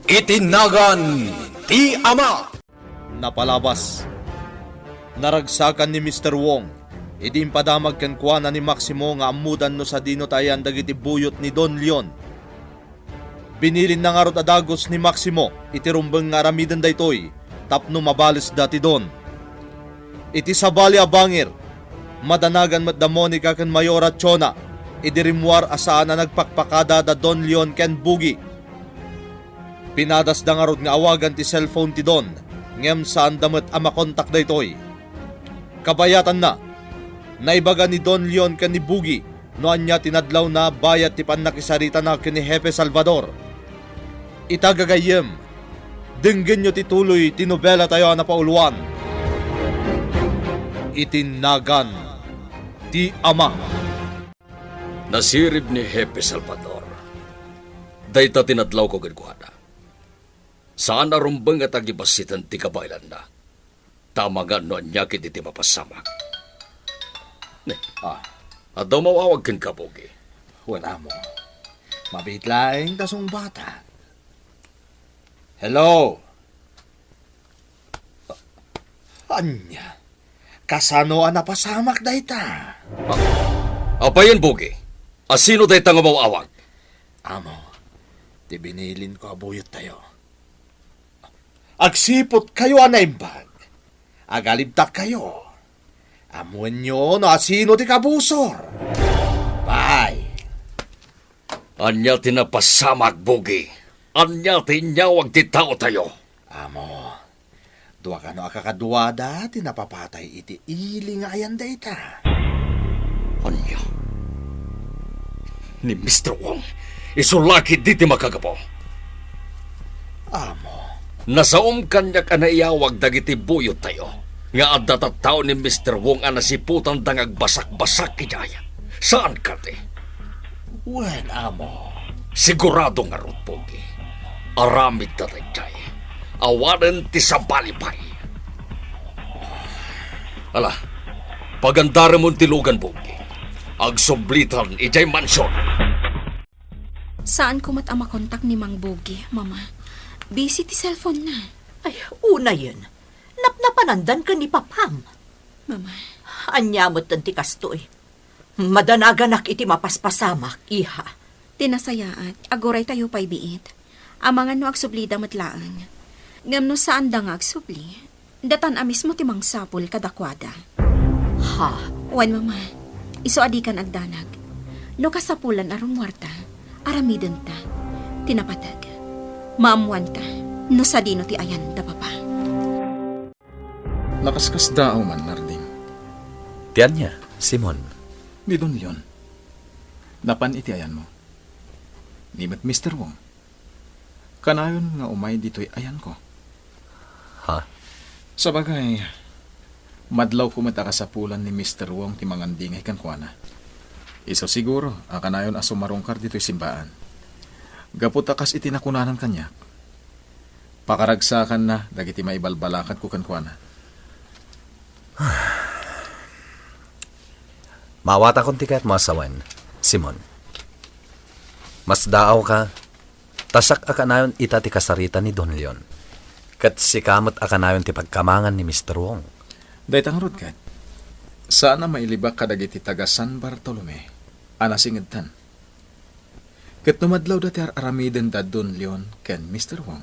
Itinagan ti Ama. Napalabas. Naragsakan ni Mr. Wong. Iti impadamag ken kuana ni Maximo nga amudan no sa dino tayan dagiti buyot ni Don Leon. Binilin na nga rot adagos ni Maximo iti rumbeng nga aramiden daytoy tapno mabalis dati Don. Iti sabali abangir madanagan mat da Monica ken Mayora Chona iti rimwar asaan na nagpakpakada da Don Leon ken Bugi. Pinadas da nga rot nga awagan ti cellphone ti Don ngem saan damet a makontak daytoy. Kabayatan na naibaga ni Don Leon ken ni Bugi no anya tinadlaw na bayat ti pannakisarita na ken ni Hepe Salvador. Itagagayem, dinggin nyo tituloy tinobela tayo na pauluan. Itinagan ti Ama. Nasirib ni Hepe Salvador. Dayta tinadlaw ko gagkuhada. Saan narumbang at agibasitan ti kabaylan na. Tama nga no anya kiti ti mapasamak. Adaw mawawag ken ka, Bugi. Wala mo. Mabitlaing tasong bata. Hello? Anya? Kasano ang napasamak dayta? Apayan, Bugi. Asino dayta nga mawawag? Amo, ti binilin ko abuyot tayo. Agsipot kayo anaimbag. Agalibtak kayo. Amuan nyo no asino ti kabusor. Bye. Anya tinapasamak, Bugi. Anya tinyawag ti tao tayo. Amo, duwa ka no akakaduwada tinapapatay iti ili nga ayan dayta. Anya? Ni Mr. Wong, isulaki di ti makagapo. Amo, Nasaom kanya ka na iyawag dagiti buyot tayo. Nga adda tattao ni Mr. Wong ang nasiputan dangag basak-basak ijaya. Saan ka ti? wen amo. Sigurado nga rot, Bugi. Aramid na tayo. Awanan ti sa balipay. Ala, pagandara mong tilugan, Bugi. Agsublitan ijay mansyon. Saan ko mat ang makontak ni Mang Bugi, Mama? Busy ti cellphone na. Ay, una yun. Napnapanandan ka ni Papam. Mama, Anyamot ang tikastoy. Madanaganak iti mapaspasamak, iha. tinasayaat, agoray tayo pa'y biit. Amangan no agsubli damatlaan. Ngam no saan da nga agsubli, datan amis mo timang sapul kadakwada. Ha? Wan, Mama, iso adikan agdanag. No kasapulan arong warta, aramiden ta, tinapatag. Maamuan ta, no sa dino ti ayan da papa. Nakaskas daaw man, Narding. Tiyan niya, Simon. Ni Don Leon. Napan iti ayan mo. Ni met Mr. Wong. Kanayon nga umay dito'y ayan ko. Ha? Sabagay, madlaw ko matakasapulan ni Mr. Wong ti mangandingay kan kuana. Iso siguro, akanayon asumarongkar dito'y simbaan. Gaputakas iti nakunanan kanya. Pakaragsakan na, dagiti maibalbalakan ko kan kuana. Mawata kong tikat masawan, Simon. Mas daaw ka, tasak akanayon ita ti kasarita ni Don Leon. Kat sikamot akanayon ti pagkamangan ni Mr. Wong. Daytang rod, sana mailibak kadagiti taga San Bartolome, anasingedtan. Ket numadlaw dati aramiden da Don Leon ken Mr. Wong.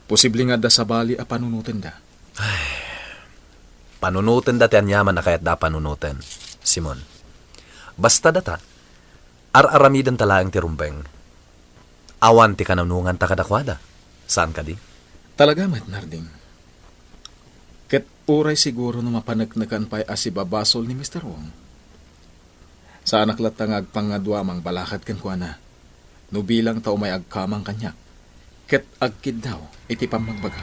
Posible nga da sa bali a panunutin da. Panunutin dati ang yaman na kayat da panunutin, Simon. Basta data, ar-aramiden talaang ti rumbeng. Awan ti kanunungan ta kadakwada. Saan ka di? Talaga met, Narding. Ket uray siguro na mapanagnagan pa'y asibabasol ni Mr. Wong. Sa anak latangag pangadwamang balakad kan kuana, no bilang tao may agkamang kanyak, ket agkid daw iti pamagbaga.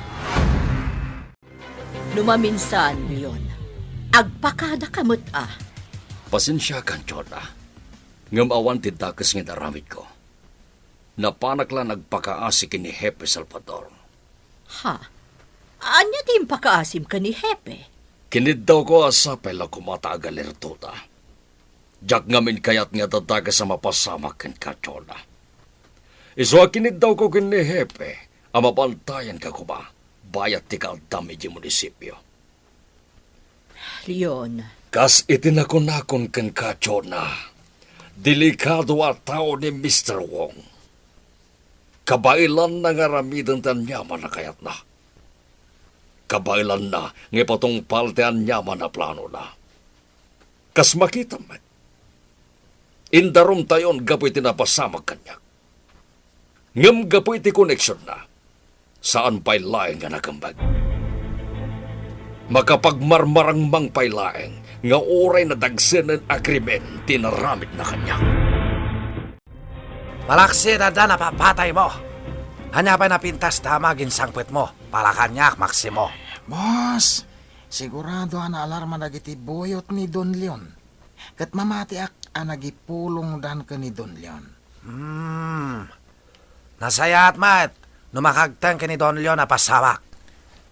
Numaminsan, Leon. Agpakada kamot Pasensya kan, Chona. Ngam awan ti dakas nga daramid ko. Napanak lang nagpakaasi kini Hepe Salvador. Ha? Anya di pakaasim ka ni Hepe? Kinid daw ko asapay la kumatagal irtuta. Jak ngamin kayat nga dadaga sa mapasamak ken kachona. Isuakinid daw ko kini Hepe, ang mapantayan ka ko ba? Bayat ti kaaldami di munisipyo. Leon, Kas itinakon-nakon kan kacho na, delikado at tao ni Mr. Wong. Kabailan na nga ramidan tan yaman na kayat na. Kabailan na nga patong paltean yaman na plano na. Kas makita met. Indarom tayon gapoy tinapasamag kanyak. Ngam gapoy ti koneksyon na. Saan pa'y laeng nga nakambag. Makapagmarmarang mang pa'y laeng nga oray na dagsen ng agreement tinaramit na kanya. Malaksi na napapatay mo. Hanya pa napintas tama ginsangpit mo. Para kanyak, Maximo. Boss, sigurado na alarma dagiti buyot ni Don Leon. Kat mamati ak nagipulong dan ka ni Don Leon. Nasayat mat. Numakagtang ka ni Don Leon na pasawak.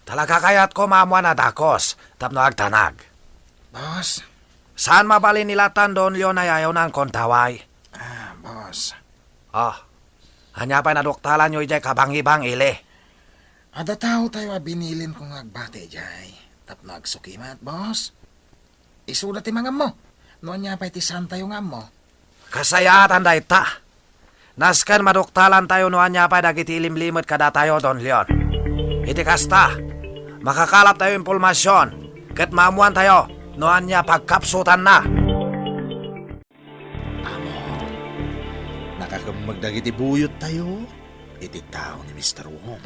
Talaga kayat ko mamuan na dakos. Tapno agtanag. Boss, Saan mabalin nilatan Don Leon na yayaw ng kontaway? boss. Hanya pa naduktalan nyo ijay kabang-ibang ili. Ada tao tayo binilin kong agbate jay. Tapno agsukimat, boss. Isuda ti mga mo. Noon niya pa iti santa yung mo. Kasayatan da ita. Naskan maduktalan tayo noan niya pa dagiti ilimlimot kada tayo, Don Leon. Iti kasta, makakalap tayo impormasyon. Kat mamuan tayo, noan niya pagkapsutan na. Nakakamagdagiti buyot tayo, iti tao ni Mr. Wong.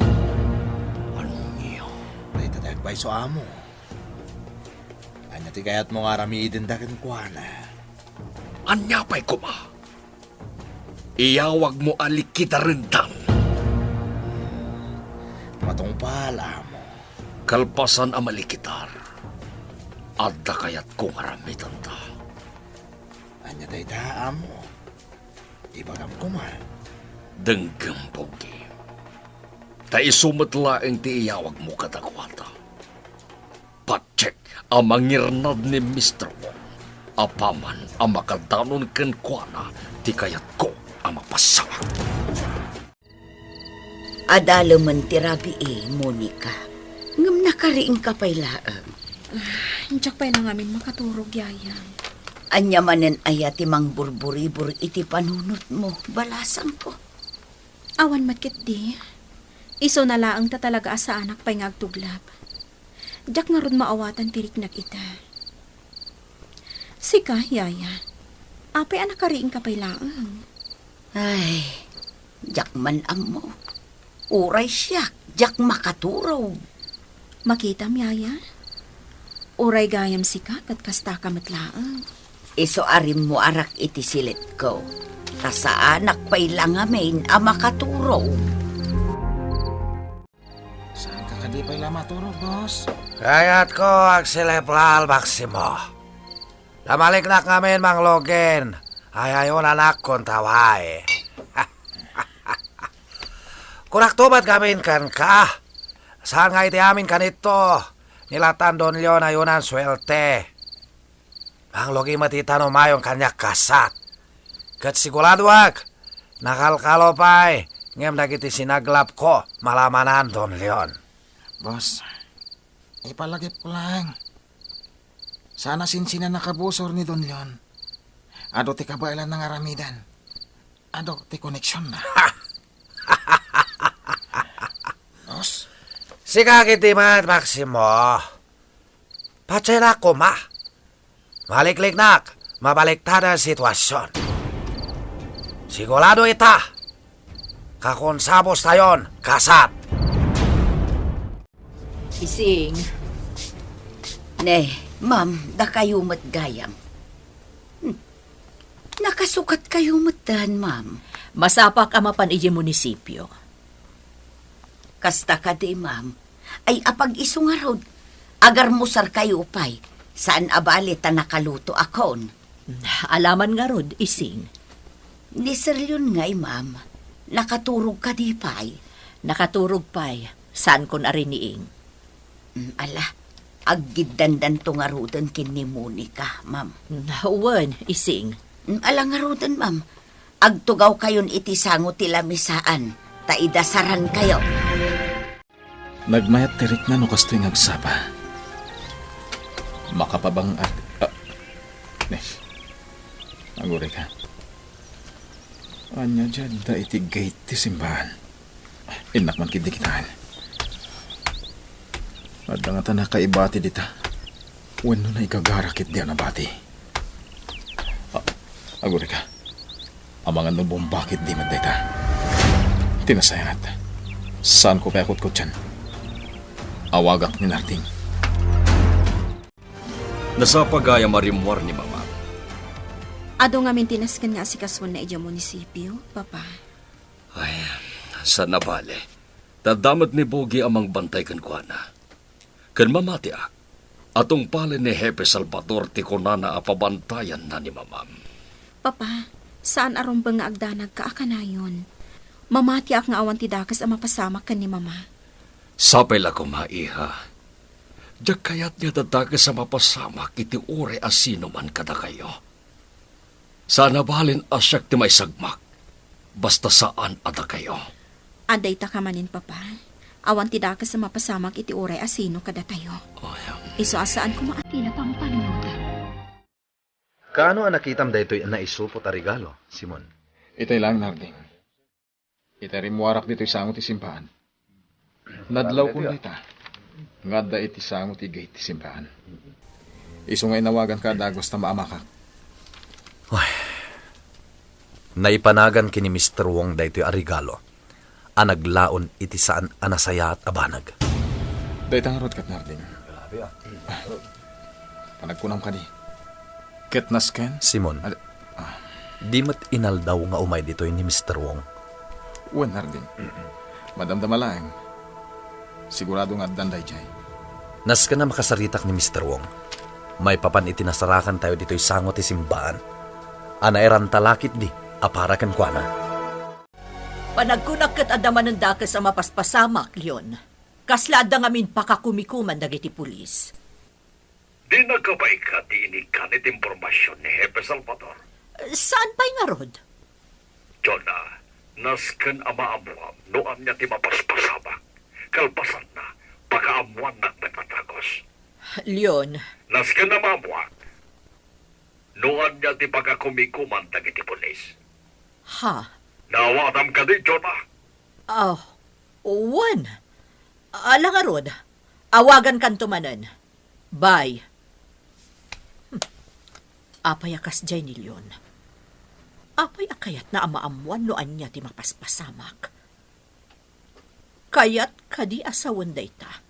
Anong iyo? Dahil tatagbay so amo. Anya ti kayat mo nga ramiidin dakin kwa na. Anya pa'y kuma. Iyawag mo alikita rendan. Matong pala mo. Kalpasan ang malikitar. Adda kayat kong aramitan ta. Anya tayo taan mo. Ibagam ko man. Denggam pogi. Ta isumatlaeng ti iyawag mo katakwata. Patsek ang mangirnad ni Mr. Wong. Apaman ang makadanon ken kuana ti kayat ko ang mapasawa. adalo man tirabi Monica. Ngam nakariing ka pa'y laang. Diyak pa'y lang amin makaturog, yaya. Anya manen ayati mang burburi-bur iti panunot mo. Balasang ko. Awan matkit di. Iso na laang ta talaga asa anak pa'y ngagtuglap. Diyak nga ron maawatan tirik nak ita. Sika, yaya. Apay anak kariing ka pa'y laang. Ay, jak man mo. Uray siya, jak makaturaw. Makitam, yaya. Uray gayam sikat at kasta kamatlaang. Iso arim mo arak iti silit ko. Tasa anak pa'y langamin a makaturaw. Saan ka kadipay lama turog, boss? Kayat ko agsileplal, Maximo. Lamalik na kami mang logen. Ayayon anak kong taway. Kurak tubat kami kan ka. Saan nga iti amin kanito? Nilatan Don Leon ayunan swerte. Ang logi matitano mayong kanyak kasat. Kat siguladuak, nakalkalopay. Ngem dagiti sinaglap ko, malamanan Don Leon. Boss, ipalagip ko lang. Sana sinsinan nakabusor ni Don Leon. Ado ti kabailan ng aramidan. Ado ti koneksyon na. Boss, Sika kiti mat, Maximo. Patsela ko ma. Maliklik nak, mabaliktad ang sitwasyon. Sigurado ita. Kakonsabos tayon, kasat. Ising. Ne, ma'am, da kayo matgayam. Nakasukat kayo matan, ma'am. Masapak amapan iji munisipyo. Kasta ka di, ma'am. Ay apag iso nga rod. Agar musar kayo pay. Saan abali ta nakaluto akon? Alaman nga rod, ising. Ni Sir Leon nga'y, ma'am. Nakaturog ka di pay. Nakaturog pa'y. Saan kon ariniing? Ala, aggidandan to nga rodan kin ni Monica, ma'am. Uwan, ising. Ala nga rodan, ma'am. agtugaw kayon iti sango ti lamisaan, ta idasaran kayo. Nagmayat tirik na no kastoy ngagsapa. Makapabang at... Nes, agure ka. Anya dyan da iti gate ti simbahan. Inak man kid dikitaan. At nga ta nakaibati dita. Wano na igagarakit diyan na bati. Agure ka. Amangan no bombakit di man dita. Tinasayat. Saan ko pekot ko dyan? Awagak ni Narding. Nasa pagaya marimwar ni Mama. Ado nga mintinaskan nga si kaswan na ija munisipyo, Papa. Ay, sa nabale. Tadamat ni Bogi amang bantay kan kuana. Kan mamati ak. Atong pala ni Hepe Salvador ti kunana apabantayan na ni Mamam. Papa, saan aron ba nga agdanag ka akanayon? Mamati ak nga awan ti dakas ang mapasamak kan ni Mama. Sapay la ko maiha. Diyak kayat niya dadaga sa mapasamak iti ure asino man kada kayo. Sana balin asyak ti may sagmak. Basta saan ada kayo. Aday ta ka manin, Papa. Awan ti dakas sa mapasamak iti uray asino kada tayo. Iso asaan ko maakila pang panunutan. Kaano ang nakitam daytoy na isupot a regalo, Simon? Itay lang, Narding. Itay rimwarak dito'y sangot ti simbahan. Nadlaw ko dita. Nga da iti sangot ti gate ti simbahan. Iso nga inawagan ka dagos na maamakak. Naipanagan kini Mr. Wong daytoy a regalo. Anaglaon iti saan anasaya at abanag. Daytang rod kat, Narding. Panagkunam ka di. Ketnas ken? Simon, di mat inaldaw nga umay ditoy ni Mr. Wong. Uwan, Narding. Madamdama lang. Sigurado nga danday jay. Nas ka na makasaritak ni Mr. Wong. May papan itinasarakan tayo dito'y sangot ti simbahan. Anairan talakit di, aparakan kwa na. Panagkunak kat adaman ng dakas sa mapaspasamak, Leon. Kaslada nga min pakakumikuman dagiti pulis. Di nagkabay ka di inikanit impormasyon ni Hepe Salvador. Saan pa'y nga, Rod? Jonah, nasken ama-amuam noam niya ti mapaspasamak. Kalpasan na, pakaamuan na nagtatagos. Leon, Nasken na mamuak. Noan niya ti pagkakumikuman dagiti pulis. ha? Nawatam ka di, Jonah. Uwan. Ala nga, Rod. Awagan kan tumanan. Bye. Apay akas jay ni Leon. Apay akayat na amaamuan noan niya ti mapaspasamak. Kayat kadi asawan dayta.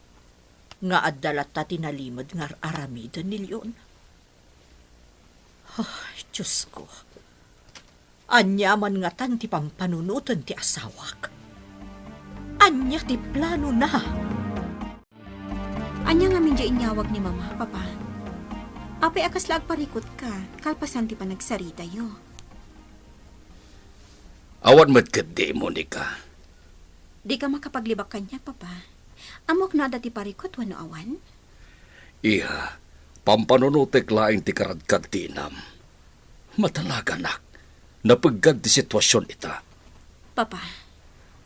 Nga addalat ta tinalimod nga aramidan ni Leon. Ay, Diyos ko. Anyaman nga tan ti pampanunutan ti asawak. Anya ti plano na. Anya nga min inyawag ni Mama, Papa. Apay akas lag parikot ka, kalpasan ti pa nagsarita yo. Awan mo't kadi, Monica. Di ka makapaglibak kanya, Papa. Amok na dati parikot wano awan? Iha, pampanunutek laing ti karadkad tinam. Matalaganak, napaggad di sitwasyon ita. Papa,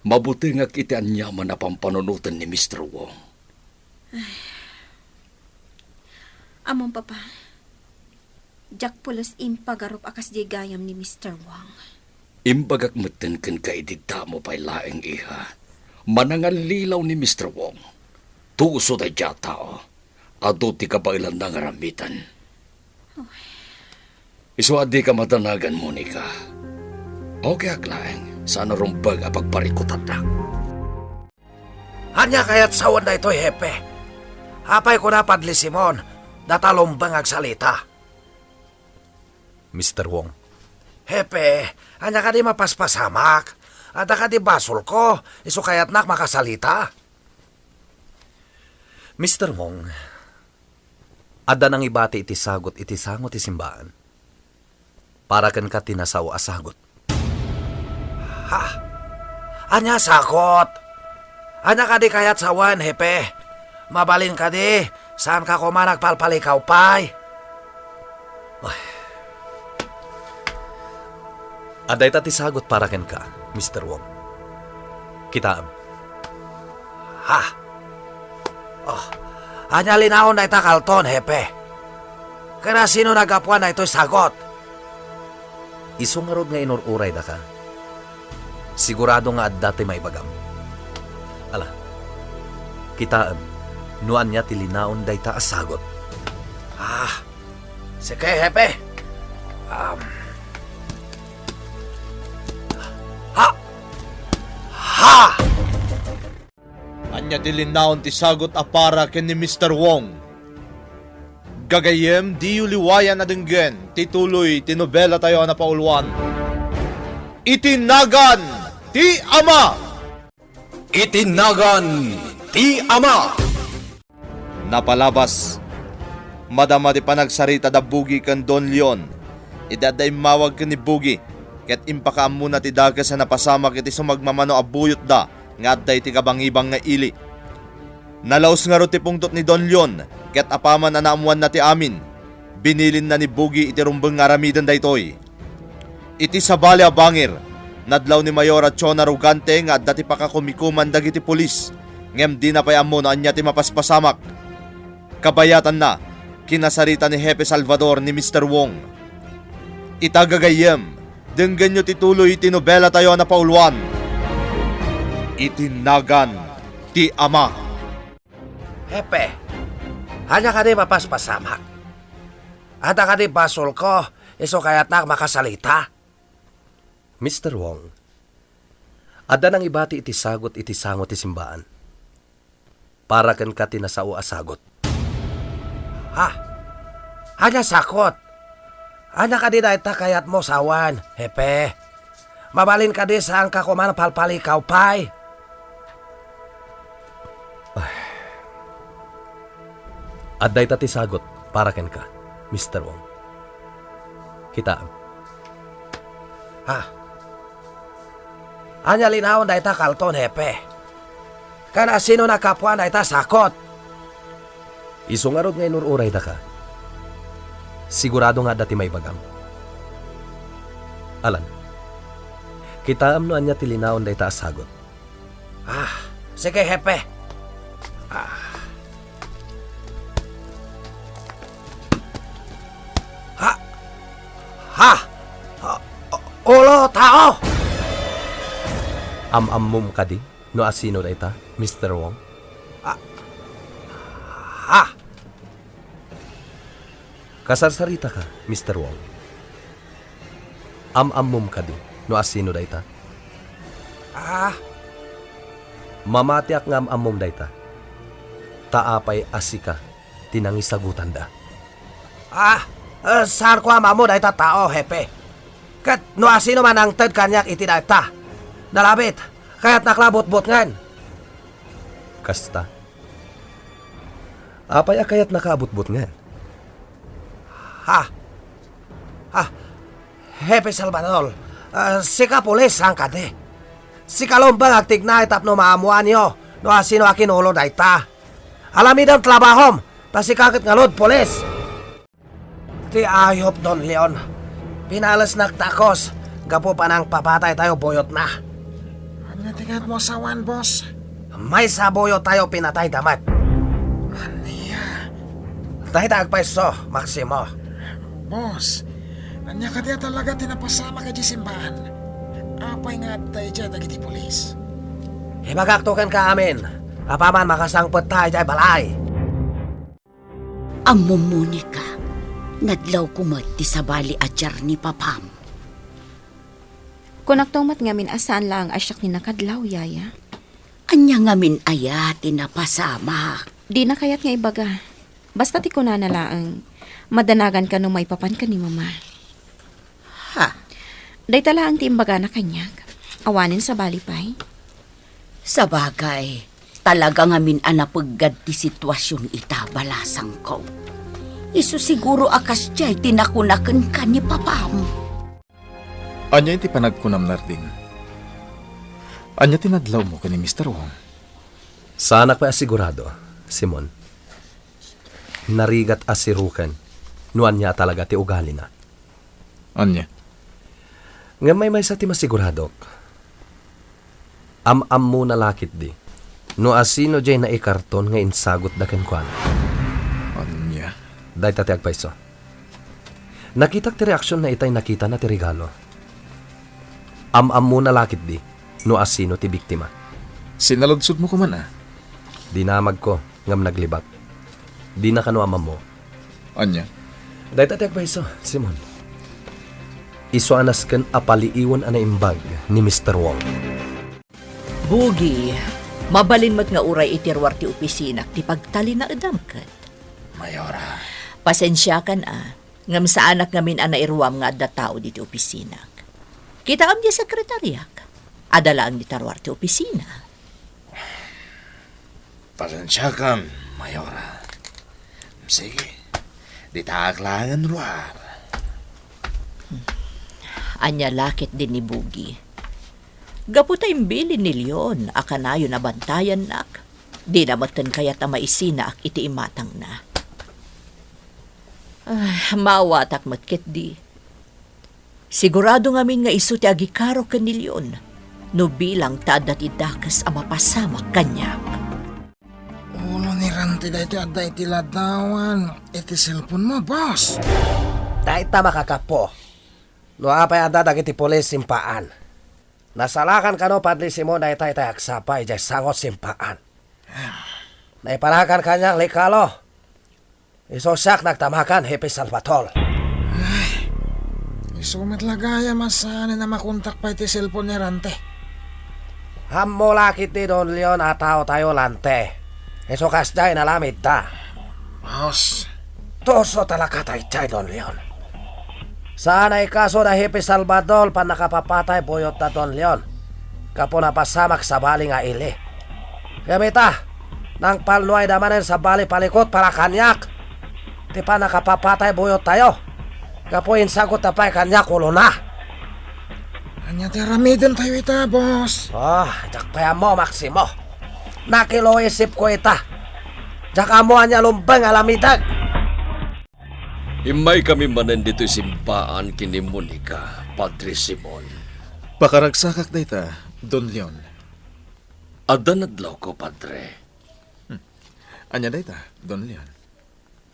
Mabuti nga iti anyaman na pampanunutan ni Mr. Wong. among Papa. Jak pulos impagarup akas di gayam ni Mr. Wong. Imbagak meten ken kaidita mo pa'y laeng iha. Manangal lilaw ni Mr. Wong. Tuso da tao. Ado ti kabailan na ngaramitan. Iswadi ka matanagan, Monica. Okay aklaeng, sana rumbag apagparikutan na. Hanya kayat sawan na ito'y hepe. Apay ko na padli Simon, datalombang agsalita. Mr. Wong, Hepe, hanya ka di mapaspasamak. Ada ka di basol ko, iso kayat nak makasalita. Mr. Wong, ada nang ibati iti sagot iti sangot iti simbahan. Para kan ka tinasaw asagot. Ha? Anya sakot. Anya ka di kayat sawan, hepe. Mabalin ka di, saan ka kumanak palpalikaw pay? Aday ta ti sagot para ken ka, Mr. Wong. Kitaam. Ha? Oh, anya linawon na ita kalton, hepe. Kaya sino nagapuan na ito'y sagot? Isungarod nga inururay da ka. Sigurado nga adda ti may bagam. Ala, kitaam, nuan niya ti linaon day ta asagot. Ah, sige, hepe. Ha! Ha! Anya dilinaon ti sagot apara ken ni Mr. Wong. Gagayem di uliwayan na denggen, tituloy tinobela tayo na pauluan. Itinagan ti Ama! Itinagan ti Ama! Napalabas, madama ti panagsarita da Bugi kan Don Leon. Idaday mawag ka ni Bugi, ket impakaam muna ti daga sa napasamak iti sumagmamano abuyot da, nga adday ti kabangibang nga ili. Nalaos nga ro ti pungtot ni Don Leon, ket apaman na naamuan na ti amin, binilin na ni Bugi iti rumbeng nga aramidan daytoy. Iti sabali a bangir, nadlaw ni Mayora Chona Rugante nga adda ti pakakumikuman dagiti pulis, ngem di na payammo na anya ti mapaspasamak. Kabayatan na, kinasarita ni Hepe Salvador ni Mr. Wong. Itagagayem, denggan nyo tituloy tinobela tayo na pauluan. Itinagan ti Ama. Hepe, hanya ka di mapaspasamak. Ada ka di basol ko, iso kaya't nak makasalita. Mr. Wong, adda nang ibati iti sagot iti sangot ti simbaan. Para ken ka tinasao asagot. Ha? Hanya sakot. Hanya ka di na ita kayat mo sawan, hepe. Mabalin ka di saan ka kuman palpalikaw, pay. Adday ta ti sagot para ken ka, Mr. Wong. Kitaam. Ha? Anya linawon na ita kalton, hepe. Kana sino na kapwa na ita sakot? Isungarod nga inururay da ka. Sigurado nga dati may bagam. Alan, kitaam no anya ti linaon da ita asagot. Ah, sige, hepe. Ha? Ulo, tao! Am-ammum ka di, no asino da ita, Mr. Wong? Ha? Kasarsarita ka, Mr. Wong. Am-ammum ka di, no asino da ita? Mamatiak nga am-ammum da ita. Taapay asika, tinangisagutan da. Saan ko amamo da ita tao, hepe? Kat no asino man ang tad kanyak iti da ita. Nalabit, kaya't naklabot-bot ngan. Kasta. Apay akayat nakaabot-bot nga. Ha? Hepe Salvador, sika pulis ang kade. Sika lombang agtignay tapno maamuan nyo, no asino akin ulo da ita. Alamidang trabahom, pasikakit ngalod pulis. Ti ayop Don Leon, pinalas naktakos, gapo pa nang papatay tayo boyot na. Ano tingad mo sawan, boss? May saboyot tayo pinatay damat. Aniya? Dahil agpaiso, Maximo. Boss, anya ka diya talaga tinapasama ka di simbahan. Apay nga tayo dyan dagiti pulis. Ibagaktukan ka amin. Apaman makasangpot tayo dyan balay. Amumuni ka. Nadlaw kumat ti sabali adyar ni papam. Kunaktumat ngamin asaan lang asyak ni nakadlaw, yaya. Anya ngamin aya tinapasama. Di na kayat nga ibaga. Basta ti kunana laang madanagan ka nung may papan ka ni mama. Ha? Day tala ang tiimbaga na kanyag. Awanin sa balipay. Sa bagay, talaga ngamin anapaggad ti sitwasyon ita balasang ko. Isu siguro akas jay tinakunakan ka ni papam. Anya iti panagkunam narding. Anya tinadlaw mo ka ni Mr. Wong. Sana pa asigurado, Simon. Narigat asirukan, nuan niya talaga ti ugali na. Anya? Nga may sa ti masiguradok. Am mo na lakit di. No asino jay na ikarton nga insagot da ken kuan. Anya? Day tati agpaiso. Nakita ti reaksyon na itay nakita na ti regalo. Am mo na lakit di. No asino ti biktima. Sinalodsod mo ko man Dinamag ko ngam naglibat. Di na kano amam mo. Anya? Day tati agpaiso, Simon. Iso anas ken apaliiwan ana imbag ni Mr. Wong. Bugi, mabalin mat nga uray itirwar ti opisina ti pagtali na edamket. Mayora. Pasensya kan ngam sa anak ngamin ana iruam nga adda tao di ti opisina. Kita am di sekretaryak. Adala ang ditarwar ti opisina. Pasensya ka, Mayora. Sige, di taaklangan ruar. Anya lakit din ni Bugi. Gaputay bilin ni Leon, akanayo na bantayan nak. Di namatan kaya maisina ak iti imatang na. Maawatak matkit di. Sigurado ngamin nga iso ti agikaro ka ni Leon. No bilang tadat idakas ang mapasamak kanyak. Ulo ni Ranti da iti adda iti ladawan. Iti cellphone mo, boss. Dahil ta makakapo. No apay anda dagiti pulis simpaan. Nasalakan kano Padre Simon dahil tayo aksapay jay sangot simpaan. Naipanakan kanyang likalo. Isosak nagtamakan Hepe Salvatore. Isumat lagaya masana na makontak pa iti cellphone ni Rante. Hammo lakit ni Don Leon ataw tayo lante. Isokas jay nalamit ta. Boss. Toso talaka tayo jay Don Leon. Sana ikaso na Hepe Salvador pa nakapapatay boyot na Don Leon. Kapo napasamak sa bali nga ili. Gamita, nang palnuay damanen sa bali palikot para kanyak. Di pa nakapapatay boyot tayo. Kapo insagot na pa'y kanyak ulo na. Anya ti aramiden tayo ita, boss. Jakpaya mo, Maximo. Nakilo isip ko ita. Jaka mo anya lumbang alamidag. Himay kami manen dito simpaan kini Monica, Padre Simon. Pakaragsakak dayta, Don Leon. Adda nadlaw ko, Padre. Anya dayta, Don Leon.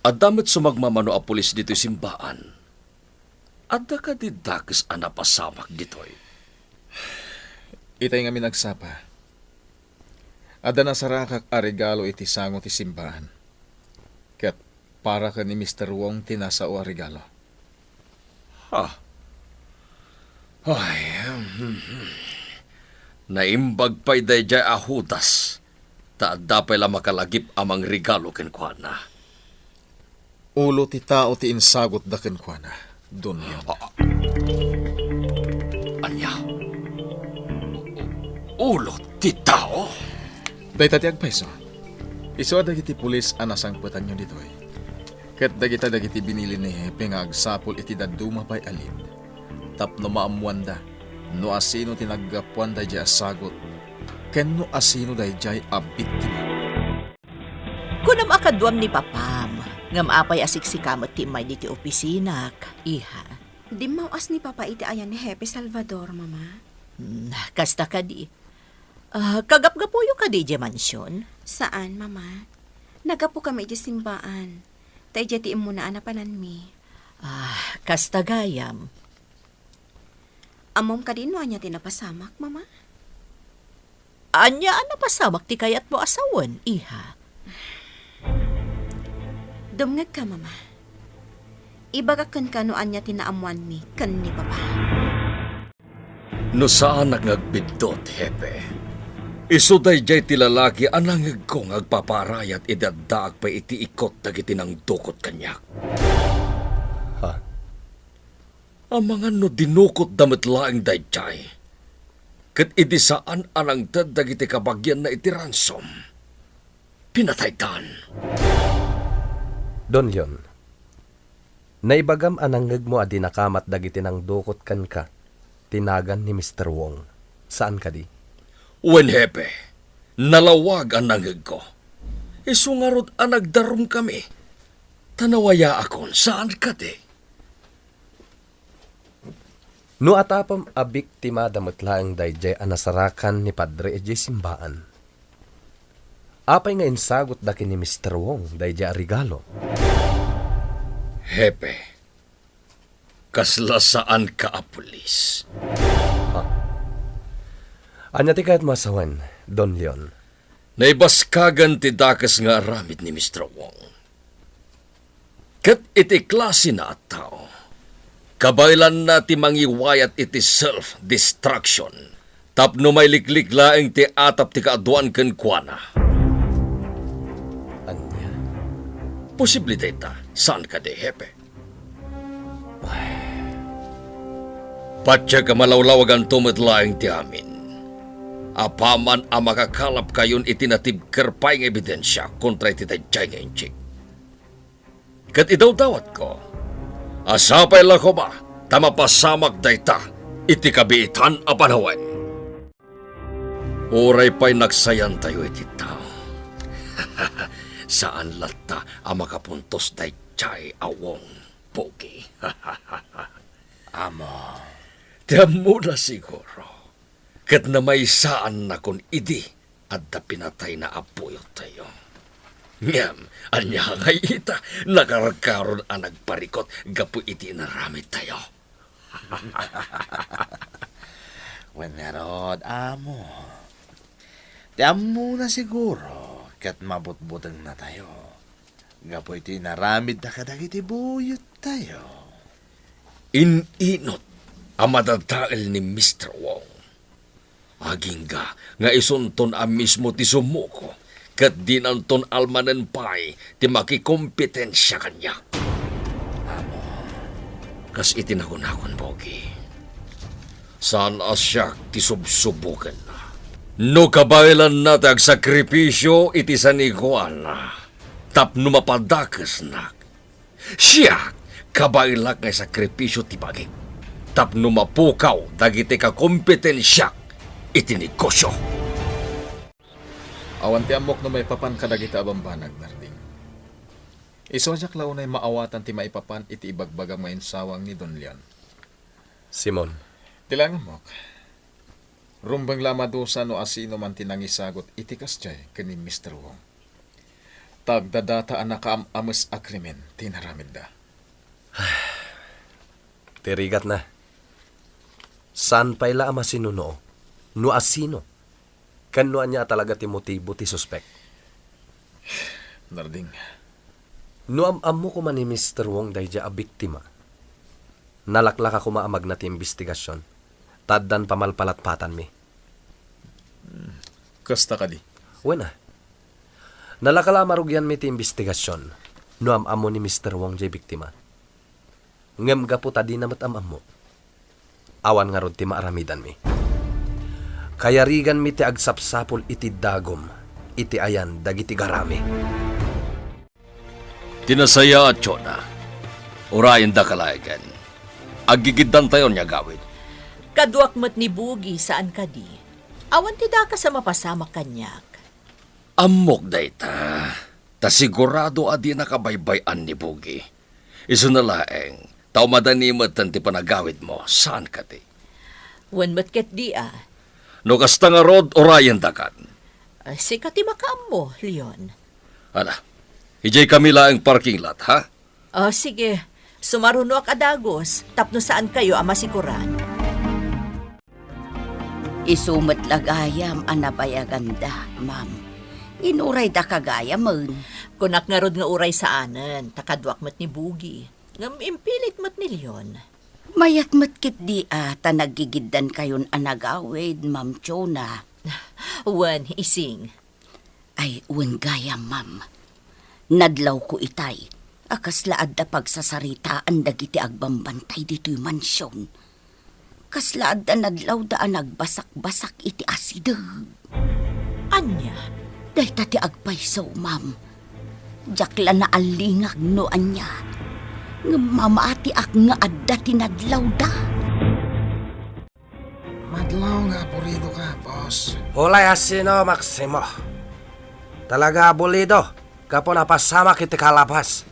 Adamit sumagmamano a pulis dito simpaan. Adda ka di dakis anapasamak ditoy. Itay nga minagsapa. Ada na sarakak a regalo iti sango ti simbahan. Ket para ka ni Mr. Wong tinasao a regalo. Naimbag pa'y dayjay ahudas. Taadda pa'y la makalagip amang regalo kenkwana. Ulo ti tao ti insagot da kenkwana, Don Leon. Anya? Ulo ti tao? Dayta ti agpaiso. Iso dagiti pulis anasang putan nyo ditoy. Ket dagiti binili ni Hepe nga agsapol iti daduma pa'y alin. Tapno maamuanda, no asino tinaggapuan da jay asagot, ken no asino da jay abiktima. Kunam akadwam ni Papam, ngam apay asiksikamot ti may diti opisina, iha. Di mawas ni Papa iti ayan ni Hepe Salvador, Mama. Kasta ka di. Kagapgapuyo ka di mansyon? Saan, Mama? Nagapo kami iti simbaan. Tay jati muna anapanan mi. Kasta gayam. Amom ka din no anya tinapasamak, Mama? Anya napasamak ti kayat mo asawan, iha. Dumngag ka, Mama. Ibagakan ka no anya tinaamuan mi, kan ni Papa. No saan nagbidot, Hepe? Iso dayjay ti lalaki anangig ko ngagpaparayat idaddaag pa iti ikot dagiti nang dukot kanyak. Ang mga no dinukot damit laing dayjay. Kat iti saan anang tad dagiti kabagyan na iti ransom. Pinataytan. Don Leon, naibagam anangeg mo adi nakamat dagiti nang dukot kan ka. Tinagan ni Mr. Wong. Saan ka di? Wen Hepe, nalawag ang nangig ko. Isungarod ang nagdarum kami. Tanawaya akon, saan ka di? No atapam a biktima damatlaang dayjay anasarakan ni Padre Ejay simbaan. Apay nga insagot daki ni Mr. Wong dayjay a regalo. Hepe, kasla saan ka apulis? Anya ti kahit masawan, Don Leon. Naibaskagan ti dakas nga aramid ni Mr. Wong. Kat iti klase na at tao, kabaylan na ti mangiwayat iti self-destruction, tapno may liklik laeng ti atap ti kaaduan ken kuana. Anya? Posible data, saan ka de, Hepe? Patya ka malawlawagan tumit laeng ti amin. Apaman ang makakalap kayon itinatib kerpay ng ebidensya kontra ititadjay ng inchik. Kat itaw dawat ko, asapay lang ko ba, tamapasamag dayta, iti kabiitan a panawan. Oray pa'y nagsayan tayo iti tao. Saan lata ang makapuntos dayjay awong pogi. Amo. Tiyan mo na siguro. Kat na may saan na kun idi at da pinatay na apuyo tayo. Ngam, anya ngay ita, nakarakaron ang nagparikot, gapu iti naramid tayo. Wenarod, amo. Tiyan mo na siguro, kat mabutbutang na tayo. Gapo iti naramid na kadagiti buyot tayo. Ininot ang madadail ni Mr. Wong. Aging nga isunton ang mismo ti sumuko, kat dinanton almanen pa'y ti makikompetensya kanya. Amo, kas itinakon-akon, Bogi. Saan asyak ti subsubukan na? No kabaylan na tag sakripisyo iti saniguan na, tapno mapadakas na. Siya, kabaylak nga sakripisyo ti bagay, tapno mapukaw dagiti ka kompetensya iti negosyo. Awan ti amok no may papan kadagita abambanag, Narding. Isojak launay maawatan ti maipapan iti ibagbaga mainsawang ni Don Leon. Simon. Tilang amok. Rumbang lamadusa no asino man tinangisagot iti kasjay kani Mr. Wong. Tagdadata ang nakaamamas akrimen tinaramid da. Tirigat na. San pa'y ama sinuno? No asino? Kanuan niya talaga ti motibo ti suspect. Narding. No am-am ko man ni Mr. Wong dahil a biktima. Nalaklak ako maamag na ti investigasyon. Taddan pamalpalatpatan mi. Kasta ka di. Wena. Nalakala marugyan mi ti investigasyon. No am-am mo ni Mr. Wong jay biktima. Ngem gapo tadi namat am-am mo. Awan nga rod ti maaramidan mi. Kaya rigan mi ti agsapsapol iti dagom, iti ayan dagiti garami. Tinasaya at Chona, urayan da kalayagan. Agigidan tayo niya gawin. Kaduak mat ni Bugi saan ka di? Awan ti da ka sa mapasama kanyak. Amok dayta, ta sigurado adi nakabaybayan ni Bugi. Isu na laeng, tao madanimat ti panagawid mo, saan ka di? Wan matket di No kasta nga rod, orayan dakan. Si kati makaam mo, Leon. Ana, hijay kami laeng parking lot, ha? Sige, sumaruno ak adagos, tapno saan kayo ang masikuran. Isumat lagayam anabayaganda, ma'am. Inuray da kagaya man. Kunak nga rod nga uray sa anan, takaduak mat ni Bugi. Ngam impilit mat ni Leon. Mayat matkit di ata nagigiddan kayon anagawid, Ma'am Chona. Wan, ising. Ay, uwan gaya, ma'am. Nadlaw ko itay. Akas laad da pagsasaritaan dagiti agbambantay dito'y mansyon. Kaslaad da nadlaw da nagbasak-basak iti asida. Anya? Day tati agpaysaw, ma'am. Jakla na alingag no anya. Mamati ak nga adda tinadlaw da. Madlaw nga purido ka, boss. Hulay asino, Maximo. Talaga abulido. Kapo napasama kiti kalabas.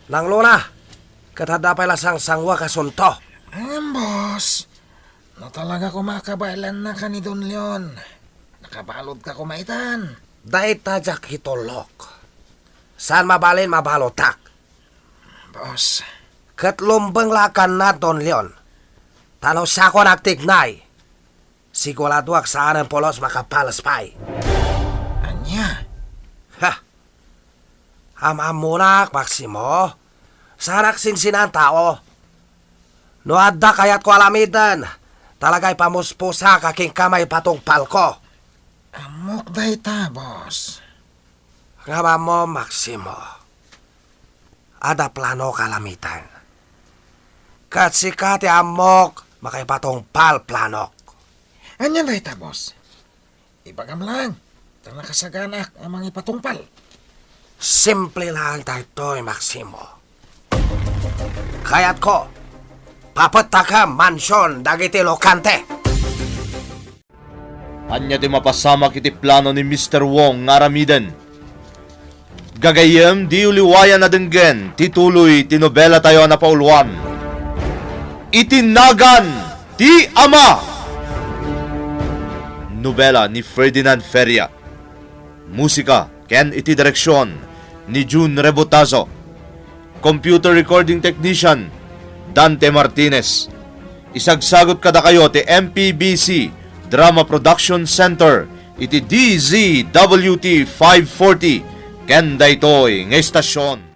Nang luna, katadapay lasang sangwa kasunto. Boss. No talaga kumakabailan na ka ni Don Leon. Nakabalod ka kumaitan. Dahit tajak hitolok. Saan mabalin mabalotak? Boss. Kat lumbang lakan na Don Leon. Tanaw siya ko nagtignay. Siguraduak saan ang polos makapalaspay. Anya? Ha? Amamunak, Maximo. Sanak sinsinan tao. No adda kayat ko alamidan. Talagay pamuspusa kaking kamay patong palko. Amok day ta, boss. Nga mo, Maximo. Ada plano kalamitan. Kat sikati amok, makipatong pal planok. Anya day ta, boss. Ibagam lang. Tara kasaganak ang mga ipatungpal. Simple lang tayo, Maximo. Kayat ko, papataka mansyon dagiti lokante. Anya ti mapasama kiti plano ni Mr. Wong nga aramiden. Gagayem di uliwayan na denggen, tituloy tinobela tayo na pauluan. Itinagan ti Ama! Nobela ni Ferdinand Feria. Musika ken iti direksyon ni June Rebotazo. Computer recording technician Dante Martinez. Isagsagot kada kayo ti MPBC Drama Production Center iti DZWT 540 ken daytoy nga estasyon.